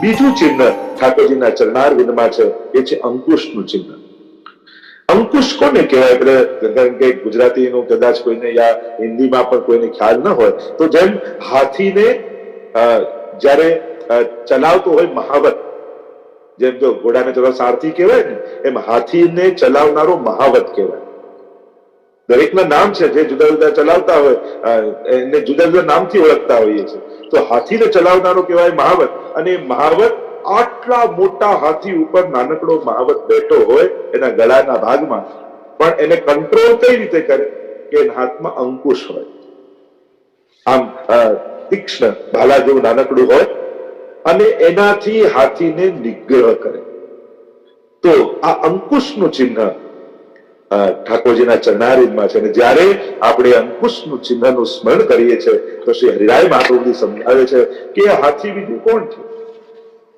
બીજું ચિહ્ન ઠાકોરજીના ચરણારવિંદમાં છે, એ છે અંકુશનું ચિહ્ન. અંકુશ કોને કહેવાય? કારણ કે ગુજરાતીનું કદાચ કોઈને યા હિન્દીમાં પણ કોઈને ખ્યાલ ન હોય, તો જેમ હાથીને જ્યારે ચલાવતો હોય મહાવત, જેમ જો ઘોડાને ચલાવતો સારથી કહેવાય ને, એમ હાથીને ચલાવનારો મહાવત કહેવાય. દરેકના નામ છે, જે જુદા જુદા ચલાવતા હોય એને જુદા જુદા નામથી ઓળખતા હોઈએ છીએ. તો હાથીને ચલાવનારો કહેવાય મહાવત. અને મહાવત આટલા મોટા હાથી ઉપર નાનકડો મહાવત બેઠો હોય એના ગળાના ભાગમાં, પણ એને કંટ્રોલ કઈ રીતે કરે કે એના હાથમાં અંકુશ હોય, આમ તીક્ષ્ણ ભાલા જેવું નાનકડું હોય, અને એનાથી હાથીને નિગ્રહ કરે. તો આ અંકુશનું ચિહ્ન ઠાકોરજીના ચરણારવિંદમાં છે. અને જ્યારે આપણે અંકુશનું ચિહ્નનું સ્મરણ કરીએ છીએ તો શ્રી હરિરાય મહાપ્રભુજી સમજાવે છે કે આ હાથી બીજું કોણ છે?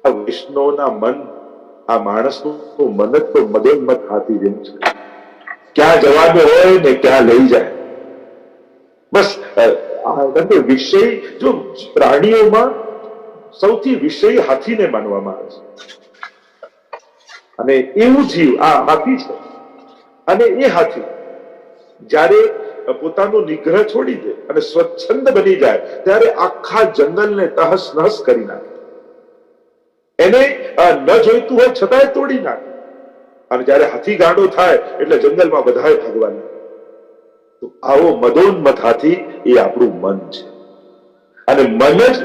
આ વૈષ્ણવના મન, આ માણસનું મન જ તો મદોન્મત હાથી જેવું છે. ક્યાં જવાનું હોય ને ક્યાં લઈ જાય. બસ વિષય, જો પ્રાણીઓમાં સૌથી વિષય હાથીને માનવામાં આવે છે, અને એવું જીવ આ હાથી છે. અને એ હાથી જ્યારે પોતાનો નિગ્રહ છોડી દે અને સ્વચ્છંદ બની જાય ત્યારે આખા જંગલને તહસ નહસ કરી નાખે. એને ન જોઈતું હોય છતાંય તોડી નાખે. અને જ્યારે હાથી ગાંડો થાય એટલે જંગલમાં બધાએ ભાગવાના. તો આવો મદોન્મત હાથી એ આપણું મન છે. અને મન જ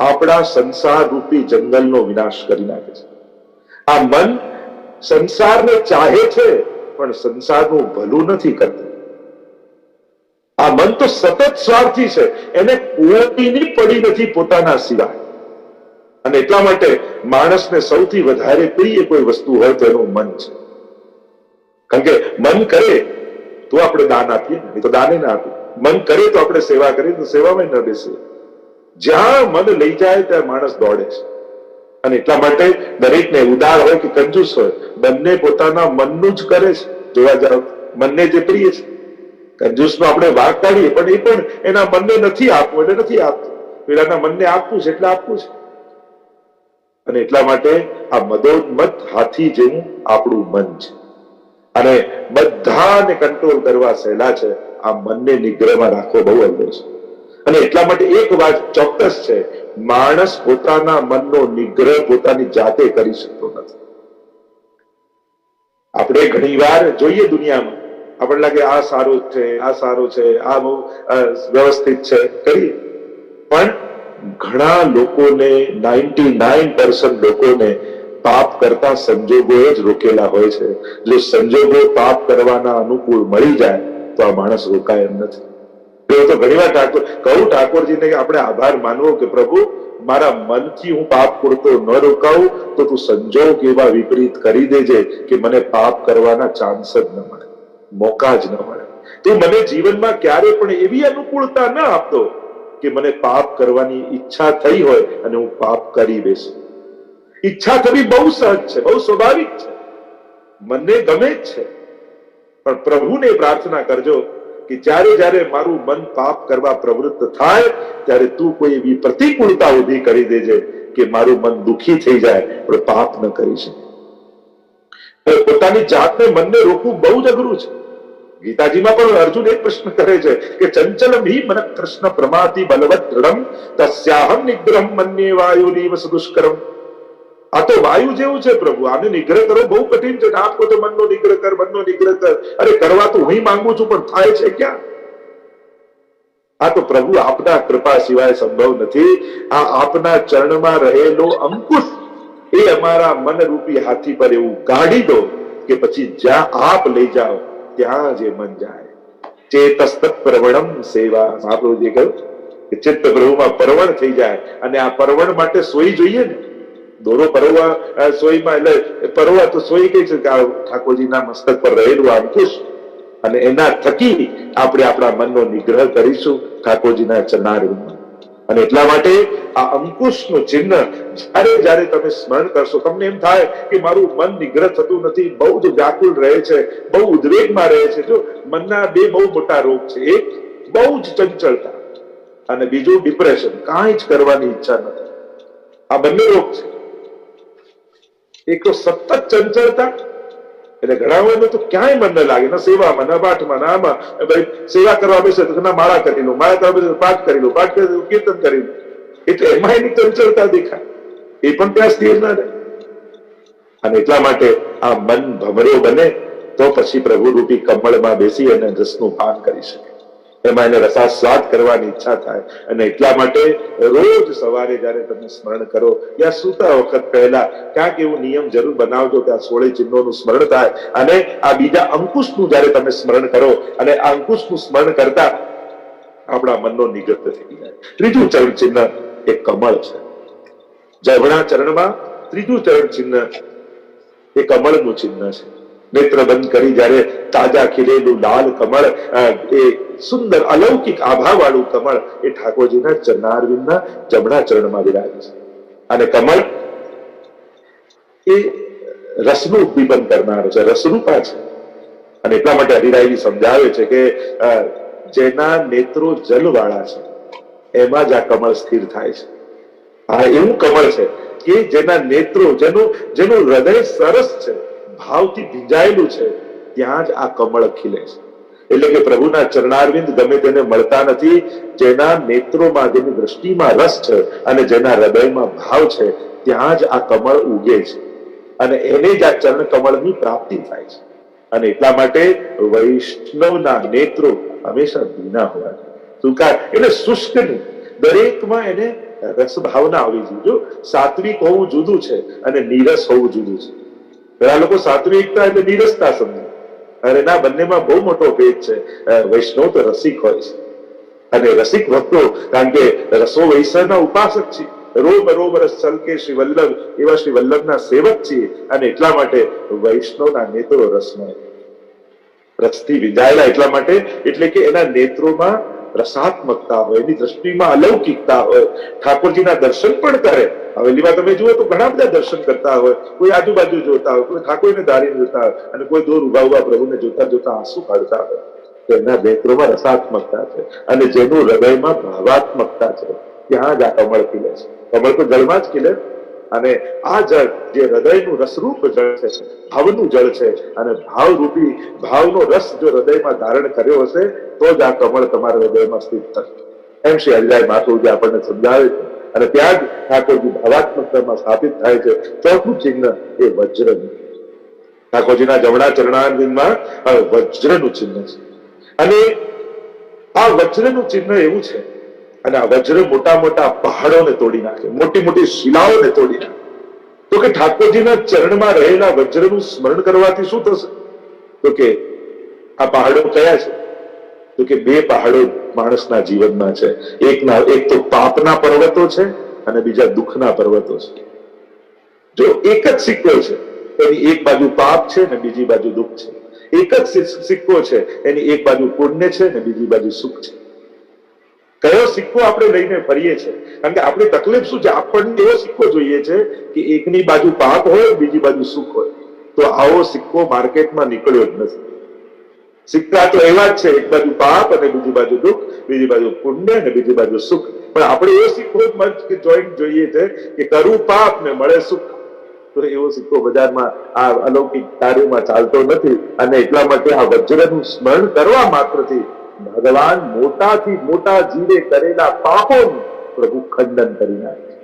આપણા સંસાર રૂપી જંગલનો વિનાશ કરી નાખે છે. આ મન સંસારને ચાહે છે પણ સંસારનું ભલું નથી કરતું. આ મન તો સતત સ્વાર્થી છે, એને કોઈની પડી નથી પોતાના સિવાય. અને એટલા માટે માણસને સૌથી વધારે પ્રિય કોઈ વસ્તુ હોય તો એનું મન છે. કારણ કે મન કરે તો આપણે દાન આપીએ, નહીં તો દાને ના આપીએ. મન કરે તો આપણે સેવા કરીએ, તો સેવામાં ન બેસીએ. જ્યાં મન લઈ જાય ત્યાં માણસ દોડે છે. અને એટલા માટે દરેકને ઉદાર હોય કે કંજૂસ હોય, બંને પોતાના મનનું જ કરે છે. જોવા જાવ, મનને જે પ્રિય છે. કંજૂસનો આપણે વાંક કાઢીએ, પણ એ પણ એના મનને નથી આપવું એટલે નથી આપતું. પેલાના મનને આપવું છે એટલે આપવું છે. અને એટલા માટે આ મદોન્મત હાથી જેવું આપણું મન છે. અને બધાને કંટ્રોલ કરવા સહેલા છે. આ મનને નિગ્રહમાં રાખવો બહુ અઘરો છે. અને એટલા માટે એક વાત ચોક્કસ છે, માણસ પોતાના મનનો નિગ્રહ પોતાની જાતે કરી શકતો નથી. આપણે ઘણી વાર જોઈએ દુનિયામાં, આપણને લાગે આ સારું છે, આ સારું છે, આ બહુ વ્યવસ્થિત છે, કરીએ. પણ ઘણા લોકોને, 99% લોકોને પાપ કરતા સંજોગોએ જ રોકેલા હોય છે. જો સંજોગો પાપ કરવાના અનુકૂળ મળી જાય તો આ માણસ રોકાય એમ નથી. તો ઘણી વાર ઠાકોરજીને આપણે આભાર માનવો કે પ્રભુ, મારા મનથી હું પાપ કરતો ન રોકાવું તો તું સંજોગ એવા વિપરીત કરી દેજે કે મને પાપ કરવાના ચાન્સ જ ન મળે, મોકા જ ન મળે. તો મને જીવનમાં ક્યારે પણ એવી અનુકૂળતા ન આપતો કે મને પાપ કરવાની ઈચ્છા થઈ હોય અને હું પાપ કરી બેસું. ઈચ્છા થવી બહુ સહજ છે, બહુ સ્વાભાવિક છે, મને ગમે જ છે. પણ પ્રભુને પ્રાર્થના કરજો કે જ્યારે જ્યારે મારું મન પાપ કરવા પ્રવૃત્ત થાય ત્યારે તું કોઈ એવી પ્રતિકૂળતા ઊભી કરી દેજે કે મારું મન દુઃખી થઈ જાય પણ પાપ ન કરી શકે. પોતાની જાતને, મનને રોકવું બહુ જ અઘરું છે. ગીતાજીમાં પણ અર્જુન એક પ્રશ્ન કરે છે કે ચંચલમ હિ મન કૃષ્ણ પ્રમાતિ બલવત દૃઢમ તસ્યાહમ નિગ્રહમ મન્યે વાયુરીવ સદુષ્કરમ. આ તો વાયુ જેવું છે પ્રભુ, આને નિગ્રહ કરવો બહુ કઠિન છે. આપકો તો મનનો નિગ્રહ કર, મનનો નિગ્રહ કર. અરે કરવા તો હું માંગુ છું પણ થાય છે ક્યાં? આ તો પ્રભુ આપના કૃપા સિવાય સંભવ નથી. આ આપના ચરણમાં રહેલો અંકુશ એ અમારા મનરૂપી હાથી પર એવું ગાડી દો કે પછી જ્યાં આપ લઈ જાઓ ત્યાં જે મન જાય. ચેતસ્તત પ્રવણમ સેવા. મહાપ્રભુજી કહ્યું કે ચિત્ત પ્રભુમાં પરવણ થઈ જાય. અને આ પરવણ માટે સોઈ જોઈએ ને. દોરો પરવવા સોયમાં, એટલે પરવા તો સોય કઈ છે કે આ ઠાકોરજીના મસ્તક પર રહેલું અંકુશ, અને એના થકી આપણે આપણા મનનો નિગ્રહ કરીશું ઠાકોરજીના ચરણારવિંદમાં. અને એટલા માટે આ અંકુશનું ચિહ્ન જ્યારે જ્યારે તમે સ્મરણ કરશો તમને એમ થાય કે મારું મન નિગ્રહ થતું નથી, બહુ જ વ્યાકુળ રહે છે, બહુ ઉદ્વેગમાં રહે છે. જો મનના બે બહુ મોટા રોગ છે, એક બહુ જ ચંચળતા અને બીજું ડિપ્રેશન, કાંઈ જ કરવાની ઈચ્છા નથી. આ બંને રોગ છે. એક તો સતત ચંચળતા, એટલે ઘણા તો ક્યાંય મન ન લાગે, ના સેવામાં, ના પાઠમાં, ના આમાં. ભાઈ સેવા કરવા બેસે તો ના માળા કરી લો, માળા કરવા બેસે તો પાઠ કરી લો, પાઠ કરી કીર્તન કરી લો. એટલે એમાં એની ચંચળતા દેખાય, એ પણ ત્યાં સ્થિર ના રહે. અને એટલા માટે આ મન ભમરો બને તો પછી પ્રભુ રૂપી કમળમાં બેસી અને રસનું પાન કરી શકે, એમાં એને રસાસ્વાદ કરવાની ઈચ્છા થાય. અને એટલા માટે રોજ સવારે જયારે તમે સ્મરણ કરો યા સૂતા વખત પહેલા ક્યાંક એવું નિયમ જરૂર બનાવજો કે આ 16 ચિહ્નોનું સ્મરણ થાય. અને આ બીજા અંકુશનું જયારે તમે સ્મરણ કરો અને આ અંકુશનું સ્મરણ કરતા આપણા મનનો નિગત થઈ જાય. ત્રીજું ચરણ ચિહ્ન એ કમળ છે. જમણા ચરણમાં ત્રીજું ચરણ ચિહ્ન એ કમળનું ચિહ્ન છે. નેત્ર બંધ કરી જયારે તાજા ખીલેલું લાલ કમળ, એ સુંદર અલૌકિક આભા વાળું કમળ એ ઠાકોરજીના ચરણારવિંદના જમણા ચરણમાં વિરાજે છે. અને કમળ એ રસનું ઉદ્દીપન કરનાર છે, રસરૂપા છે. અને એટલા માટે હરિરાયજી સમજાવે છે કે જેના નેત્રો જલવાળા છે એમાં જ આ કમળ સ્થિર થાય છે. આ એવું કમળ છે કે જેના નેત્રો, જેનું હૃદય સરસ છે, ભાવથી ભીંજાયેલું છે, ત્યાં જ આ કમળ ખીલે છે. એટલે કે પ્રભુના ચરણારવિંદ ગમે તેને મળતા નથી. જેના નેત્રોમાં, જેની દ્રષ્ટિમાં રસ છે અને જેના હૃદયમાં ભાવ છે, ત્યાં જ આ કમળ ઉગે છે અને એને જ આ ચરણ કમળની પ્રાપ્તિ થાય છે. અને એટલા માટે વૈષ્ણવના નેત્રો હંમેશા ભીના હોવા જોઈએ. સુકા એટલે શુષ્ક નહીં, દરેકમાં એને રસ ભાવના આવવી જોઈએ. જો સાત્વિક હોવું જુદું છે અને નીરસ હોવું જુદું છે. ઘણા લોકો સાત્વિકતા એટલે નીરસતા સમજે, અરે ના, બંનેમાં બહુ મોટો ભેદ છે. વૈષ્ણવ તો રસિક હોય છે અને રસિક ભક્તો, કારણ કે રસો વૈષ્ણવના ઉપાસક છે, રોમ રોમ રસ છલકે શ્રી વલ્લભ એવા શ્રી વલ્લભના સેવક છીએ. અને એટલા માટે વૈષ્ણવના નેત્રો રસમય, રસથી વિંધાયેલા. એટલા માટે એટલે કે એના નેત્રોમાં રસાત્મકતા હોય, એની દ્રષ્ટિમાં અલૌકિકતા હોય. ઠાકોરજીના દર્શન પણ કરે. હવેલીમાં તમે જુઓ તો ઘણા બધા દર્શન કરતા હોય, કોઈ આજુબાજુ જોતા હોય, કોઈ ઠાકોરને ધારીને જોતા હોય અને કોઈ દૂર ઉભા પ્રભુને જોતા જોતા આંસુ કાઢતા હોય. એના નેત્રોમાં રસાત્મકતા છે અને જેનું હૃદયમાં ભાવાત્મકતા છે, ત્યાં જ આ કમળ ખીલે છે. કમળ તો જળમાં જ ખીલે. અને આ જળ જે હૃદયનું રસરૂપ જળ છે, ભાવનું જળ છે, અને ભાવરૂપી ભાવનો રસ જો હૃદયમાં ધારણ કર્યો હશે તો જ આ કમળ તમારા હૃદયમાં સ્થિત થશે. એમ શ્રી હરિરાય મહાપ્રભુજી આપણને સમજાવે છે. અને ત્યાં જ ઠાકોરજી ભાવાત્મકતામાં સ્થાપિત થાય છે. ચોથું ચિહ્ન એ વજ્રનું. ઠાકોરજીના જમણા ચરણારવિંદમાં વજ્રનું ચિહ્ન છે. અને આ વજ્રનું ચિહ્ન એવું છે, અને આ વજ્ર મોટા મોટા પહાડોને તોડી નાખે, મોટી મોટી શિલાઓને તોડી નાખે. તો કે ઠાકોરજીના ચરણમાં રહેલા વજ્રનું સ્મરણ કરવાથી શું થશે? તો કે આ પહાડો કયા છે? તો કે બે પહાડો માણસના જીવનમાં છે. એક તો પાપના પર્વતો છે અને બીજા દુઃખના પર્વતો છે. જો એક જ સિક્કો છે, એની એક બાજુ પાપ છે ને બીજી બાજુ દુઃખ છે. એક જ સિક્કો છે, એની એક બાજુ પુણ્ય છે ને બીજી બાજુ સુખ છે. કયો સિક્કો આપણે લઈને ફરીએ છીએ? કારણ કે આપણી તકલીફ શું છે? આપણને એવો સિક્કો જોઈએ છે કે એકની બાજુ પાપ હોય, બીજી બાજુ સુખ હોય. તો આવો સિક્કો માર્કેટમાં નીકળ્યો જ નથી. સિક્કા તો એવા જ છે, એક બાજુ પાપ અને બીજી બાજુ દુઃખ, બીજી બાજુ પુણ્ય અને બીજી બાજુ સુખ. પણ આપણે એવો સિક્કો જોઈન્ટ જોઈએ છે કે કરું પાપ ને મળે સુખ. તો એવો સિક્કો બજારમાં આ અલૌકિક કાર્યમાં ચાલતો નથી. અને એટલા માટે આ વજ્રનું સ્મરણ કરવા માત્રથી ભગવાન મોટાથી મોટા જીવે કરેલા પાપોનું પ્રભુ ખંડન કરી નાખે.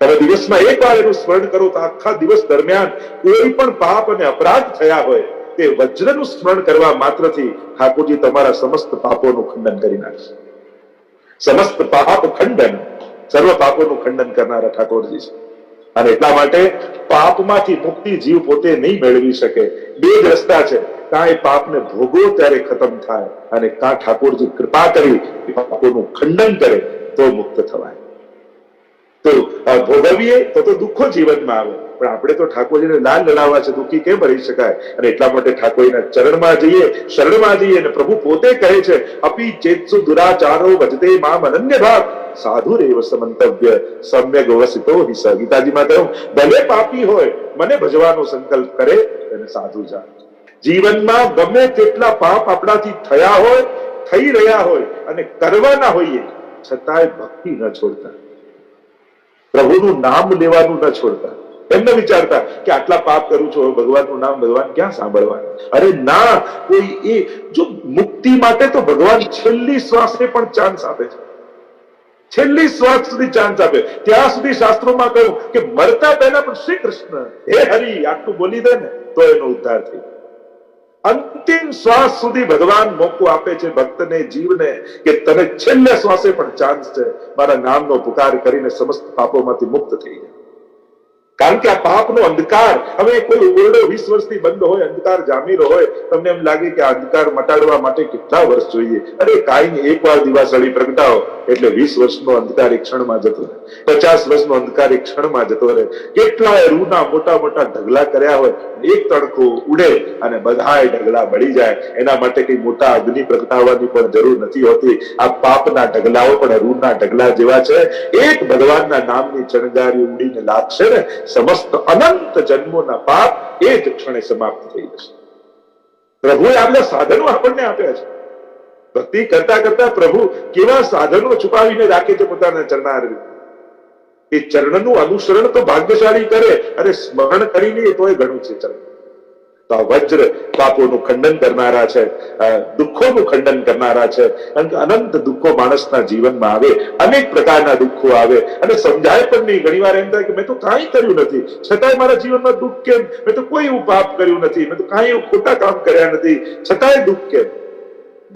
તમે દિવસમાં એક વાર એનું સ્મરણ કરો તો આખા દિવસ દરમિયાન કોઈ પણ પાપ અને અપરાધ થયા હોય તે વજ્રનું સ્મરણ કરવા માત્રથી ઠાકોરજી તમારા સમસ્ત પાપોનું ખંડન કરી નાખશે. સમસ્ત પાપ ખંડન, સર્વ પાપોનું ખંડન કરનારા ઠાકોરજી છે. અને એટલા માટે પાપમાંથી મુક્તિ જીવ પોતે નહીં મેળવી શકે. બે જ રસ્તા છે, કાં એ પાપને ભોગવો ત્યારે ખતમ થાય, અને કાં ઠાકોરજી કૃપા કરી પાપોનું ખંડન કરે તો મુક્ત થવાય. તો ભોગવીએ તો દુઃખો જીવનમાં આવે, પણ આપણે તો ઠાકોરજીને લાલ લડાવવા છે, દુઃખી કેમ રહી શકાય? અને એટલા માટે ઠાકોરના ચરણમાં જઈએ, શરણમાં જઈએ. અને પ્રભુ પોતે કહે છે, અપી ચેત્સુ દુરાચારો વજતે મામ અનન્ય ભાગ સાધુ રેવ સમંતવ્ય સમ્યક વસિતો હિસ. ગીતાજીમાં કહ્યું, ભલે પાપી હોય, મને ભજવાનો સંકલ્પ કરે એને સાધુ જાણ. જીવનમાં ગમે તેટલા પાપ આપણાથી થયા હોય, થઈ રહ્યા હોય અને કરવાના હોઈએ, છતાંય ભક્તિ ન છોડતા, પ્રભુનું નામ લેવાનું ન છોડતા. એમ ન વિચારતા કે આટલા પાપ કરું છું, ભગવાનનું નામ ભગવાન ક્યાં સાંભળવા? અરે ના, કોઈ એ જો મુક્તિ માટે તો ભગવાન છેલ્લી શ્વાસને પણ ચાન્સ આપે છે, છેલ્લી શ્વાસ સુધી ચાન્સ આપે. ત્યાં સુધી શાસ્ત્રોમાં કહ્યું કે મરતા પહેલા પણ શ્રી કૃષ્ણ હે હરિ આટલું બોલી દે ને તો એનો ઉદ્ધાર થઈ. અંતિમ શ્વાસ સુધી ભગવાન મોકો આપે છે ભક્તને, જીવને, કે તને છેલ્લે શ્વાસે પણ ચાન્સ છે મારા નામનો પુકાર કરીને સમસ્ત પાપોમાંથી મુક્ત થઈ જાય. કારણ કે આ પાપનો અંધકાર, હવે કોઈ ઓરડો 20 વર્ષથી બંધ હોય, અંધકાર જામેલો હોય, તમને એમ લાગે કે આ અંધકાર મટાડવા માટે કેટલા વર્ષ જોઈએ? અરે કાંઈ નહીં, એકવાર દિવાસળી પ્રગટાવો એટલે 20 વર્ષનો અંધકાર એક ક્ષણમાં જતો રહે, 50 વર્ષનો અંધકાર એક ક્ષણમાં જતો રહે. કેટલાય રૂના મોટા મોટા ઢગલા કર્યા હોય, એક તડકો ઉડે અને બધાય ઢગલા બળી જાય. એના માટે કઈ મોટા અગ્નિ પ્રગટાવવાની પણ જરૂર નથી હોતી. આ પાપના ઢગલાઓ પણ રૂના ઢગલા જેવા છે. એક ભગવાનના નામની ચણગારી ઉડીને લાગશે ને, સમસ્ત અનંત જન્મોના પાપ એ જ ક્ષણે સમાપ્ત થઈ જશે. પ્રભુએ આપણા સાધનો આપણને આપ્યા છે. ભક્તિ કરતા કરતા પ્રભુ કેવા સાધનો છુપાવીને રાખે છે પોતાના ચરણારવિંદ. એ ચરણનું અનુસરણ તો ભાગ્યશાળી કરે, અરે સ્મરણ કરીને તોય ઘણું છે ચરણ. તો આ વજ્ર પાપોનું ખંડન કરનારા છે, દુઃખોનું ખંડન કરનારા છે. કારણ કે અનંત દુઃખો માણસના જીવનમાં આવે, અનેક પ્રકારના દુઃખો આવે અને સમજાય પણ નહીં. ઘણી વાર એમ થાય કે મેં તો કાંઈ કર્યું નથી, છતાંય મારા જીવનમાં દુઃખ કેમ? મેં તો કોઈ એવું પાપ કર્યું નથી, મેં તો કાંઈ ખોટા કામ કર્યા નથી, છતાંય દુઃખ કેમ?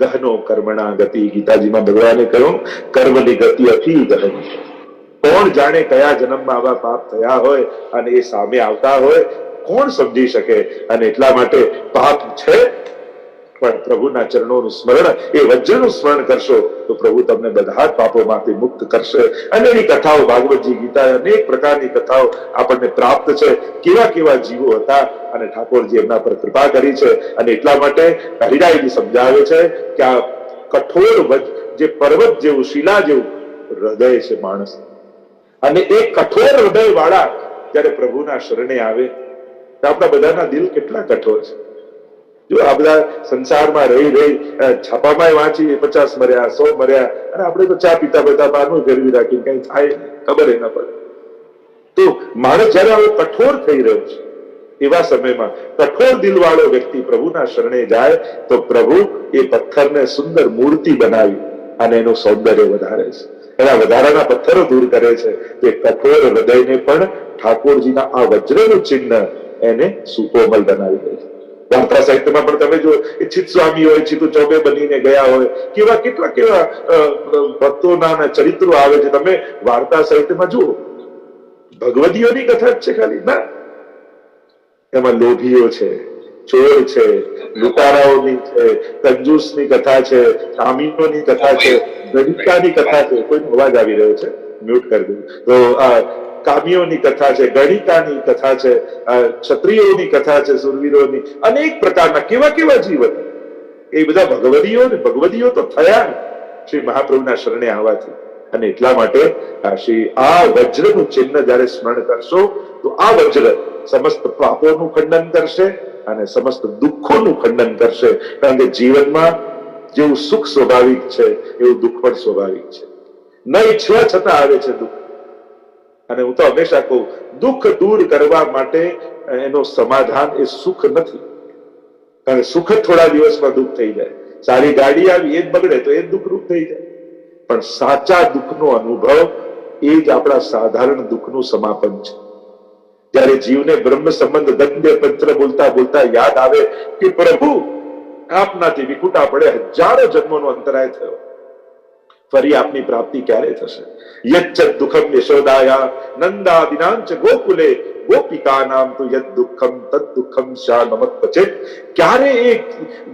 ગહનો કર્મણા ગતિ, ગીતાજીમાં ભગવાને કહ્યું કર્મની ગતિ અતિ ગહન. કોણ જાણે કયા જન્મમાં આવા પાપ થયા હોય અને એ સામે આવતા હોય, કોણ સમજી શકે? અને એટલા માટે પાપ છે પણ પ્રભુના ચરણોનું સ્મરણ, એ વજ્રનું સ્મરણ કરશો તો પ્રભુ તમને બધા જ પાપોમાંથી મુક્ત કરશે. અને એની કથાઓ ભાગવતજી, ગીતા, અનેક પ્રકારની કથાઓ આપણને પ્રાપ્ત છે. કેવા કેવા જીવો હતા અને ઠાકોરજી એમના પર કૃપા કરી છે. અને એટલા માટે હરિરાયજી સમજાવે છે કે આ કઠોર જે પર્વત જેવું, શિલા જેવું હૃદય છે માણસ, અને એ કઠોર હૃદય વાળા જયારે પ્રભુના શરણે આવે તો આપણા બધાના દિલ કેટલા કઠોર છે. જો આ બધા સંસારમાં રહી છાપામાં વાંચી 50 મર્યા, 100 મર્યા, અને આપણે તો ચા પીતા પીતા બહારનું ફેરવી રાખીને કઈ થાય ખબર ન પડે. તો માણસ જયારે હવે કઠોર થઈ રહ્યો છે, એવા સમયમાં કઠોર દિલવાળો વ્યક્તિ પ્રભુના શરણે જાય તો પ્રભુ એ પથ્થરને સુંદર મૂર્તિ બનાવી અને એનું સૌંદર્ય વધારે છે, એના વધારાના પથ્થરો દૂર કરે છે. તે કઠોર હૃદયને પણ ઠાકોરજીના આ વજ્રનું ચિહ્ન એને સુકોમલ બનાવી દે છે. વાર્તા સાહિત્યમાં પણ તમે જો ચિત સ્વામી હોય, ચિતુ ચોબે બનીને ગયા હોય, કેવા કેટલા કેવા ભક્તોના ચરિત્રો આવે છે. તમે વાર્તા સાહિત્યમાં જુઓ, ભગવદીઓની કથા જ છે ખાલી ના, એમાં લોભીઓ છે, ચોર છે, લૂંટારાઓની છે, કંજૂસની કથા છે, કામીનોની કથા છે, ગણિકાની કથા છે. કોઈનો અવાજ આવી રહ્યો છે, મ્યુટ કરી દઉં. તો કામીઓની કથા છે, ગણિકાની કથા છે, ક્ષત્રિયોની કથા છે, સુરવીરોની, અનેક પ્રકારના કેવા કેવા જીવન. એ બધા ભગવદીઓ તો થયા શ્રી મહાપ્રભુના શરણે આવવાથી. અને એટલા માટે આ વજ્રનું ચિહ્ન જયારે સ્મરણ કરશો તો આ વજ્ર સમસ્ત પાપોનું ખંડન કરશે અને સમસ્ત દુઃખોનું ખંડન કરશે. કારણ કે જીવનમાં જેવું સુખ સ્વાભાવિક છે એવું દુઃખ પણ સ્વાભાવિક છે. ન ઈચ્છવા છતાં આવે છે દુઃખ. અને હું તો હંમેશા કહું, દુઃખ દૂર કરવા માટે એનો સમાધાન એ સુખ નથી. કારણ સુખ થોડા દિવસમાં દુઃખ થઈ જાય. સારી ગાડી આવી એ જ બગડે તો એ જ દુઃખરૂપ થઈ જાય. પણ સાચા દુઃખનો અનુભવ એ જ આપણા સાધારણ દુઃખનું સમાપન છે. જ્યારે જીવને બ્રહ્મ સંબંધ ગદ્ય પંત્ર બોલતા બોલતા યાદ આવે કે પ્રભુ આપનાથી વિખૂટા પડે હજારો જન્મોનો અંતરાય થયો, ફરી આપની પ્રાપ્તિ ક્યારે થશે? યચ્ચ દુઃખમ યશોદાયા નંદાદિનાંચ ગોકુલે ગોપિકાનામ તુ યદ દુઃખમ તદ દુઃખમ શા નમત્પચે. ક્યારે એક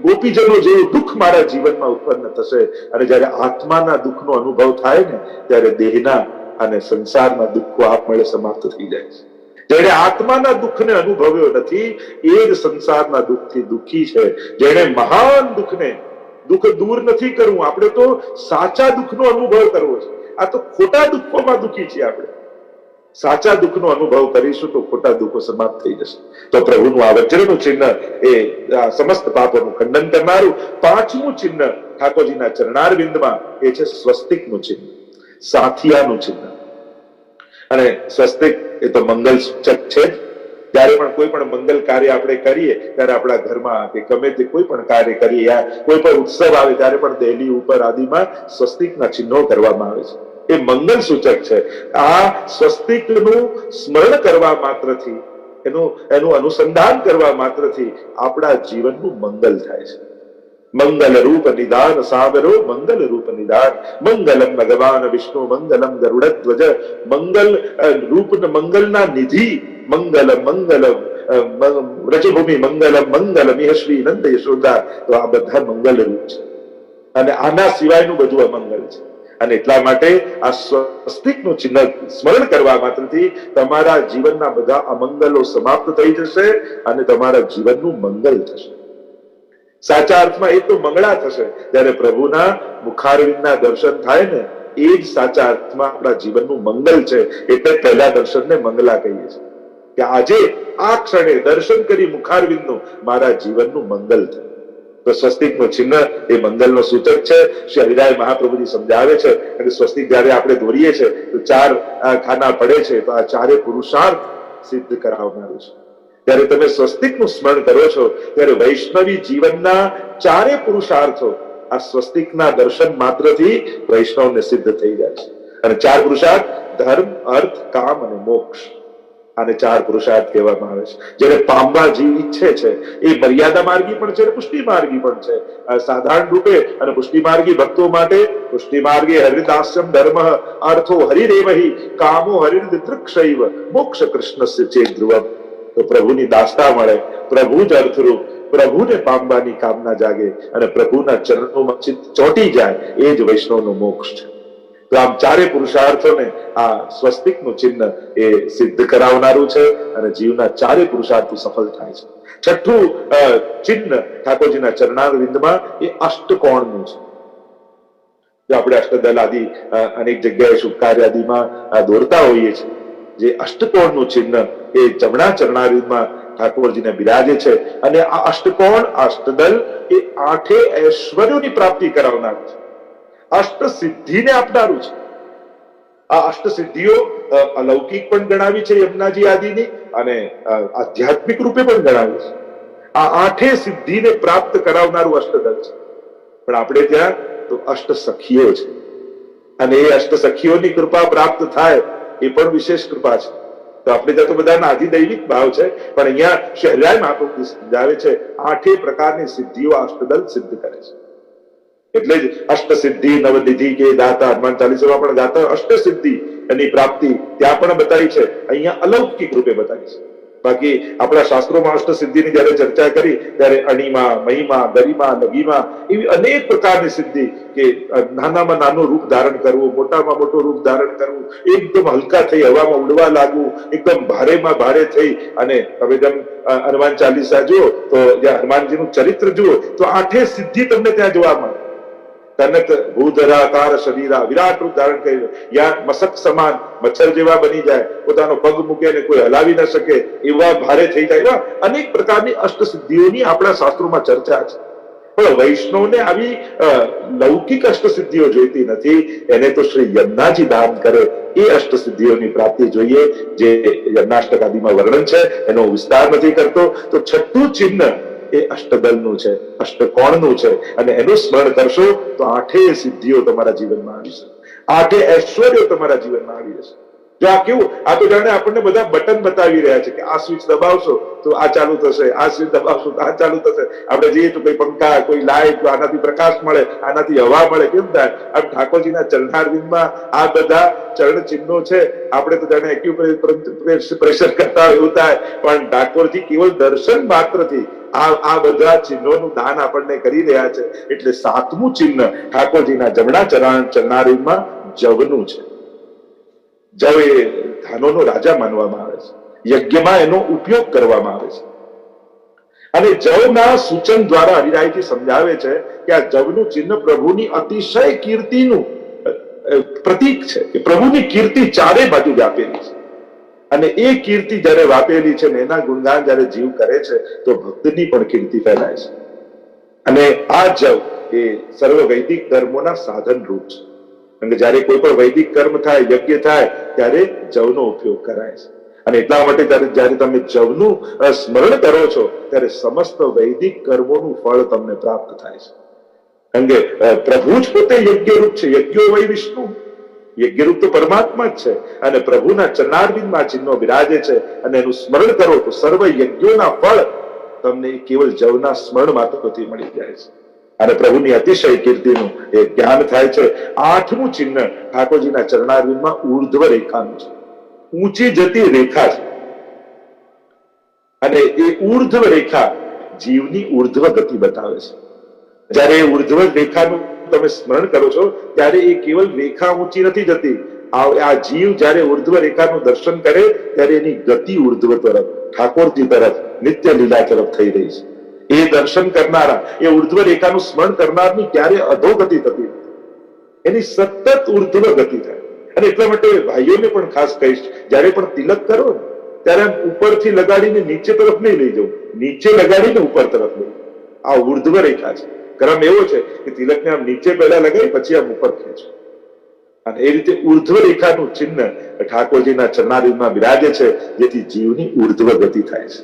ગોપીજનો જેવું દુઃખ મારા જીવનમાં ઉત્પન્ન થશે? અને જ્યારે આત્માના દુઃખનો અનુભવ થાય ને ત્યારે દેહના અને સંસારના દુઃખો આપમેળે સમાપ્ત થઈ જાય છે. જેણે આત્માના દુઃખને અનુભવ્યો નથી એ જ સંસારના દુઃખથી દુઃખી છે. જેણે મહાન દુઃખ દૂર નથી કરવું, આપણે તો સાચા દુઃખનો અનુભવ કરવો છે. આ તો ખોટા દુઃખોમાં દુઃખી છીએ આપણે. સાચા દુઃખનો અનુભવ કરીશું તો ખોટા દુઃખો સમાપ્ત થઈ જશે. તો પ્રભુનું આ વજ્રનું ચિહ્ન એ સમસ્ત પાપોનું ખંડન કરનારું. પાંચમું ચિહ્ન ઠાકોરજીના ચરણારવિંદમાં એ છે સ્વસ્તિકનું ચિહ્ન, સાથિયાનું ચિહ્ન. અને સ્વસ્તિક એ તો મંગલ સૂચક છે. ત્યારે પણ કોઈ પણ મંગલ કાર્ય આપણે કરીએ ત્યારે આપણા ઘરમાં કે ગમે તે કોઈ પણ કાર્ય કરીએ યા કોઈ પણ ઉત્સવ આવે ત્યારે પણ દહેલી ઉપર આદિમાં સ્વસ્તિકના ચિહ્નો કરવામાં આવે છે. એ મંગલ સૂચક છે. આ સ્વસ્તિકનું સ્મરણ કરવા માત્રથી, એનું અનુસંધાન કરવા માત્રથી આપણા જીવનનું મંગલ થાય છે. મંગલ રૂપ નિદાન સાગરો મંગલ રૂપ નિદાન, મંગલમ ભગવાન વિષ્ણુ મંગલમ ગરુડધ્વજ, મંગલ રૂપ મંગલના નિધિ મંગલ મંગલ રજભૂમિ મંગલમ મંગલમ યશ્વી નંદ યશોદા. તો આ બધા મંગલ રૂપ છે અને આના સિવાયનું બધું અમંગલ છે. અને એટલા માટે આ સ્વસ્તિકનું ચિહ્ન સ્મરણ કરવા માત્રથી તમારા જીવનના બધા અમંગલો સમાપ્ત થઈ જશે અને તમારા જીવનનું મંગલ થશે. સાચા અર્થમાં એ તો મંગળા થશે. જ્યારે પ્રભુના મુખારવિંદના દર્શન થાય ને એ જ સાચા અર્થમાં આપણા જીવનનું મંગલ છે. એટલે પહેલા દર્શનને મંગલા કહીએ છીએ કે આજે આ ક્ષણે દર્શન કરી મુખારવિંદનું મારા જીવનનું મંગલ થાય. તો સ્વસ્તિકનું ચિહ્ન એ મંગલનો સૂચક છે. શ્રી હરિરાય મહાપ્રભુજી સમજાવે છે કે સ્વસ્તિક જયારે આપણે દોરીએ છીએ તો 4 ખાના પડે છે, તો આ ચારે પુરુષાર્થ સિદ્ધ કરાવનારું છે. ત્યારે તમે સ્વસ્તિકનું સ્મરણ કરો છો ત્યારે વૈષ્ણવી જીવનના ચારે પુરુષાર્થો આ સ્વસ્તિકના દર્શન માત્રથી વૈષ્ણવને સિદ્ધ થઈ જાય છે. અને 4 પુરુષાર્થ ધર્મ, અર્થ, કામ અને મોક્ષ. આને 4 પુરુષાર્થ કહેવામાં આવે છે. જેને પામવા જીવ ઈચ્છે છે એ મર્યાદા માર્ગી પણ છે અને પુષ્ટિ માર્ગી પણ છે. સાધારણ રૂપે અને પુષ્ટિ માર્ગી ભક્તો માટે પુષ્ટિ માર્ગે હરિદાસ્યમ ધર્મ અર્થો હરિરેવહી કામો હરિદૃક્ષૈવ મોક્ષ કૃષ્ણસ્ય ચેત ધ્રુવમ. તો પ્રભુની દાસતા મળે, પ્રભુ જ અર્થરૂપ, પ્રભુને પામવાની કામના જાગે અને પ્રભુના ચરણોમાં ચિત્ત ચોંટી જાય, એ જ વૈષ્ણવનો મોક્ષ છે. તો આમ ચારે પુરુષાર્થોને આ સ્વસ્તિકનું ચિહ્ન એ સિદ્ધ કરાવનારું છે અને જીવના ચારે પુરુષાર્થો સફળ થાય છે. છઠ્ઠું ચિહ્ન ઠાકોરજીના ચરણારવિંદમાં એ અષ્ટકોણનું છે. જો આપણે અષ્ટદલ આદિ અનેક જગ્યાએ શુભ કાર્ય આદિમાં દોરતા હોઈએ છીએ, જે અષ્ટકોણનું ચિહ્ન એ જમણા ચરણારવિંદમાં ઠાકોરજીને બિરાજે છે. અને આ અષ્ટકોણ, અષ્ટદલ એ 8 ઐશ્વર્યોની પ્રાપ્તિ કરાવનાર છે, અષ્ટ સિદ્ધિને આપનારું છે. આ અષ્ટ સિદ્ધિઓ અલૌકિક પણ ગણાવી છે યમુનાજી આદિની અને આધ્યાત્મિક રૂપે પણ ગણાવી છે. આ 8 સિદ્ધિને પ્રાપ્ત કરાવનારું અષ્ટદલ છે. પણ આપણે ત્યાં તો અષ્ટ સખીઓ છે અને એ અષ્ટ સખીઓની કૃપા પ્રાપ્ત થાય એ પણ વિશેષ કૃપા છે. તો આપણે ત્યાં તો બધાના આધિદૈવિક ભાવ છે, પણ અહીંયા શ્રી હરિરાય મહાપ્રભુ સમજાવે છે 8 પ્રકારની સિદ્ધિઓ અષ્ટદલ સિદ્ધ કરે છે. એટલે જ અષ્ટ સિદ્ધિ નવનિધિ કે દાતા હનુમાન ચાલીસામાં પણ ગાતા અષ્ટ સિદ્ધિ એની પ્રાપ્તિ ત્યાં પણ બતાવી છે, અહીંયા અલૌકિક રૂપે બતાવી છે. બાકી આપણા શાસ્ત્રોમાં અષ્ટ સિદ્ધિની જયારે ચર્ચા કરી ત્યારે અણિમા, મહિમા, ગરિમા, લઘિમા એવી અનેક પ્રકારની સિદ્ધિ કે નાનામાં નાનું રૂપ ધારણ કરવું, મોટામાં મોટું રૂપ ધારણ કરવું, એકદમ હલકા થઈ હવામાં ઉડવા લાગવું, એકદમ ભારેમાં ભારે થઈ. અને તમે જેમ હનુમાન ચાલીસા જુઓ તો જ્યાં હનુમાનજીનું ચરિત્ર જુઓ તો 8 સિદ્ધિ તમને ત્યાં જોવા મળે. તનક ભૂધરાકાર શરીરા, વિરાટ રૂપ ધારણ કરી યા મસક સમાન મચ્છર જેવા બની જાય, પોતાનો પગ મૂકે ને કોઈ હલાવી ન શકે એવા ભારે થઈ જાય, એવા અનેક પ્રકારની અષ્ટ સિદ્ધિઓની આપણા શાસ્ત્રોમાં ચર્ચા છે. પણ વૈષ્ણવને આવી લૌકિક અષ્ટ સિદ્ધિઓ જોઈતી નથી. એને તો શ્રી યમુનાજી દાન કરે એ અષ્ટ સિદ્ધિઓની પ્રાપ્તિ જોઈએ, જે યમનાષ્ટક આદિમાં વર્ણન છે, એનો વિસ્તાર નથી કરતો. તો છઠ્ઠું ચિહ્ન એ અષ્ટદલનું છે, અષ્ટકોણનું છે અને એનું સ્મરણ કરશો તો 8 સિદ્ધિઓ તમારા જીવનમાં આવી જશે, 8 ઐશ્વર્યો તમારા જીવનમાં આવી જશે. જો આ કેવું, આ તો જાણે આપણને બધા બટન બતાવી રહ્યા છે કે આ સ્વિચ દબાવશો તો આ ચાલુ થશે, આ સ્વિચ દબાવશો તો આ ચાલુ થશે. આપણે જઈએ તો કોઈ પંખા, કોઈ લાઈટ, આનાથી પ્રકાશ મળે, આનાથી હવા મળે, કેમ થાય? આમ ઠાકોરજીના ચરણારવિંદમાં આ બધા ચરણ ચિહ્નો છે. આપણે તો જાણે એક્યુપ્રેશર કરતા એવું થાય, પણ ઠાકોરજી કેવળ દર્શન માત્રથી આ બધા ચિહ્નોનું દાન આપણને કરી રહ્યા છે. એટલે 7મું ચિહ્ન ઠાકોરજીના જમણા ચરણારવિંદમાં જવનું છે. જવ એ ધાનોનો રાજા માનવામાં આવે છે, યજ્ઞમાં એનો ઉપયોગ કરવામાં આવે છે. અને જવના સૂચન દ્વારા હરિરાયજી સમજાવે છે કે આ જવનું ચિહ્ન પ્રભુની અતિશય કીર્તિનું પ્રતીક છે કે પ્રભુની કીર્તિ ચારે બાજુ વ્યાપેલી છે. અને એ કીર્તિ જયારે વાપેલી છે ને એના ગુણગાન જયારે જીવ કરે છે તો ભક્તની પણ કીર્તિ ફેલાય છે. અને આ જવ એ સર્વ વૈદિક ધર્મોના સાધન રૂપ છે. કારણ કે જયારે કોઈ પણ વૈદિક કર્મ થાય, યજ્ઞ થાય, ત્યારે જવનો ઉપયોગ કરાય છે. અને એટલા માટે જયારે તમે જવનું સ્મરણ કરો છો ત્યારે સમસ્ત વૈદિક કર્મોનું ફળ તમને પ્રાપ્ત થાય છે. કારણ કે પ્રભુ જ પોતે યજ્ઞરૂપ છે. યજ્ઞો વૈ વિષ્ણુ, યજ્ઞરૂપ તો પરમાત્મા જ છે. અને પ્રભુના ચરણારવિંદમાં ચિહ્નો બિરાજે છે અને એનું સ્મરણ કરો તો સર્વ યજ્ઞોના ફળ તમને કેવલ જવના સ્મરણ માત્રથી મળી જાય છે. અને પ્રભુની અતિશય કીર્તિનું એ જ્ઞાન થાય છે. 8મું ચિહ્ન ઠાકોરજીના ચરણારવિંદમાં ઉર્ધ્વ રેખાનું છે. ઊંચી જતી રેખા છે. અને એ ઉર્ધ્વ રેખા જીવની ઉર્ધ્વ ગતિ બતાવે છે. જ્યારે એ ઉર્ધ્વ રેખાનું તમે સ્મરણ કરો છો ત્યારે એ કેવલ રેખા ઊંચી નથી જતી. આ જીવ જ્યારે ઉર્ધ્વ રેખાનું દર્શન કરે ત્યારે એની ગતિ ઉર્ધ્વ તરફ, ઠાકોરજી તરફ, નિત્ય લીલા તરફ થઈ રહી છે. એ દર્શન કરનારા, એ ઉર્ધ્વ રેખાનું સ્મરણ કરનારની ક્યારે અધોગતિ થતી નથી. એની સતત ઉર્ધ્વ ગતિ થાય. અને એટલા માટે ભાઈઓને પણ ખાસ કહીશ, જ્યારે પણ તિલક કરો ને ત્યારે આમ ઉપરથી લગાડીને નીચે તરફ નહીં લઈ જવું, નીચે લગાડીને ઉપર તરફ લઈ. આ ઉર્ધ્વ રેખા છે. ક્રમ એવો છે કે તિલકને આમ નીચે પહેલા લગાવી પછી આમ ઉપર ખેંચો. અને એ રીતે ઉર્ધ્વ રેખાનું ચિહ્ન ઠાકોરજીના ચરણારવિંદમાં બિરાજે છે, જેથી જીવની ઉર્ધ્વ ગતિ થાય છે.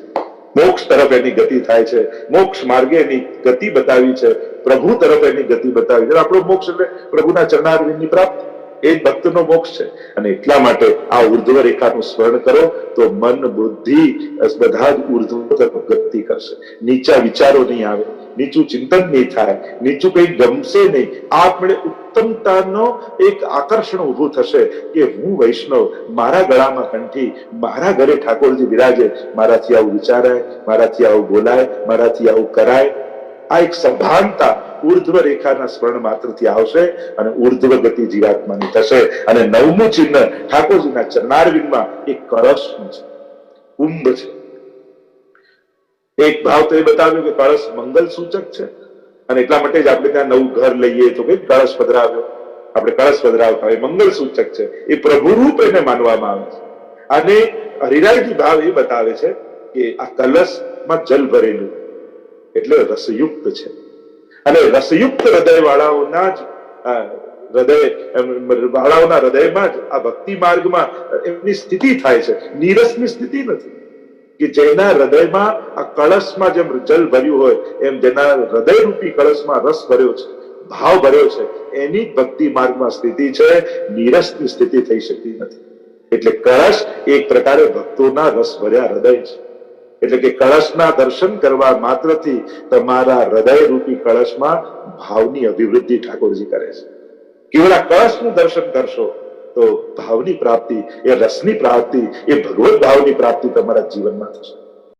મોક્ષ તરફ એની ગતિ થાય છે. મોક્ષ માર્ગે એની ગતિ બતાવી છે. પ્રભુ તરફ એની ગતિ બતાવી છે. આપણો મોક્ષ એટલે પ્રભુના ચરણારવિંદની પ્રાપ્તિ, એ જ ભક્તનો મોક્ષ છે. અને એટલા માટે આ ઉર્ધ્વ રેખાનું સ્મરણ કરો તો મન, બુદ્ધિ બધા જ ઉર્ધ્વ તરફ ગતિ કરશે. નીચા વિચારો નહીં આવે, નીચું ચિંતન નહીં થાય, નીચું કંઈ ગમશે નહીં. આપમેળે ઉત્તમતાનો એક આકર્ષણ ઉભું થશે કે હું વૈષ્ણવ, મારા ગળામાં કંઠી, મારા ઘરે ઠાકોરજી બિરાજે, મારાથી આવું વિચારાય, મારાથી આવું બોલાય, મારાથી આવું કરાય. આ એક સભાનતા ઉર્ધ્વ રેખાના સ્મરણ માત્રથી આવશે અને ઉર્ધ્વ ગતિ જીવાત્માની થશે. અને 9મું ચિહ્ન ઠાકોરજીના ચરણારવિંદમાં એક કળશનું છે, કુંભ છે. એક ભાવ તો એ બતાવ્યો કે કળશ મંગલ સૂચક છે. અને એટલા માટે જ આપણે ત્યાં નવું ઘર લઈએ તો કે કળશ પધરાવ્યો, આપણે કળશ પધરાવતા હોય, મંગલ સૂચક છે. એ પ્રભુ રૂપ એને માનવામાં આવે છે. અને હરિરાયજી ભાવ એ બતાવે છે કે આ કલશમાં જલ ભરેલું એટલે રસયુક્ત છે. અને રસયુક્ત હૃદય વાળાઓના જ હૃદયમાં જ આ ભક્તિ માર્ગમાં એમની સ્થિતિ થાય છે. નીરસની સ્થિતિ નથી. કે જેના હૃદયમાં આ કળશમાં જેમ જલ ભર્યું હોય એમ જેના હૃદયરૂપી કળશમાં રસ ભર્યો છે, ભાવ ભર્યો છે, એની ભક્તિ માર્ગમાં સ્થિતિ છે. નીરસની સ્થિતિ થઈ શકતી નથી. એટલે કળશ એક પ્રકારે ભક્તોના રસ ભર્યા હૃદય છે. એટલે કે કળશના દર્શન કરવા માત્રથી તમારા હૃદયરૂપી કળશમાં ભાવની અભિવૃદ્ધિ ઠાકોરજી કરે છે. કેવળ આ કળશનું દર્શન કરશો તો ભાવની પ્રાપ્તિ, એ રસની પ્રાપ્તિ, એ ભગવત ભાવની પ્રાપ્તિ તમારા જીવનમાં થશે.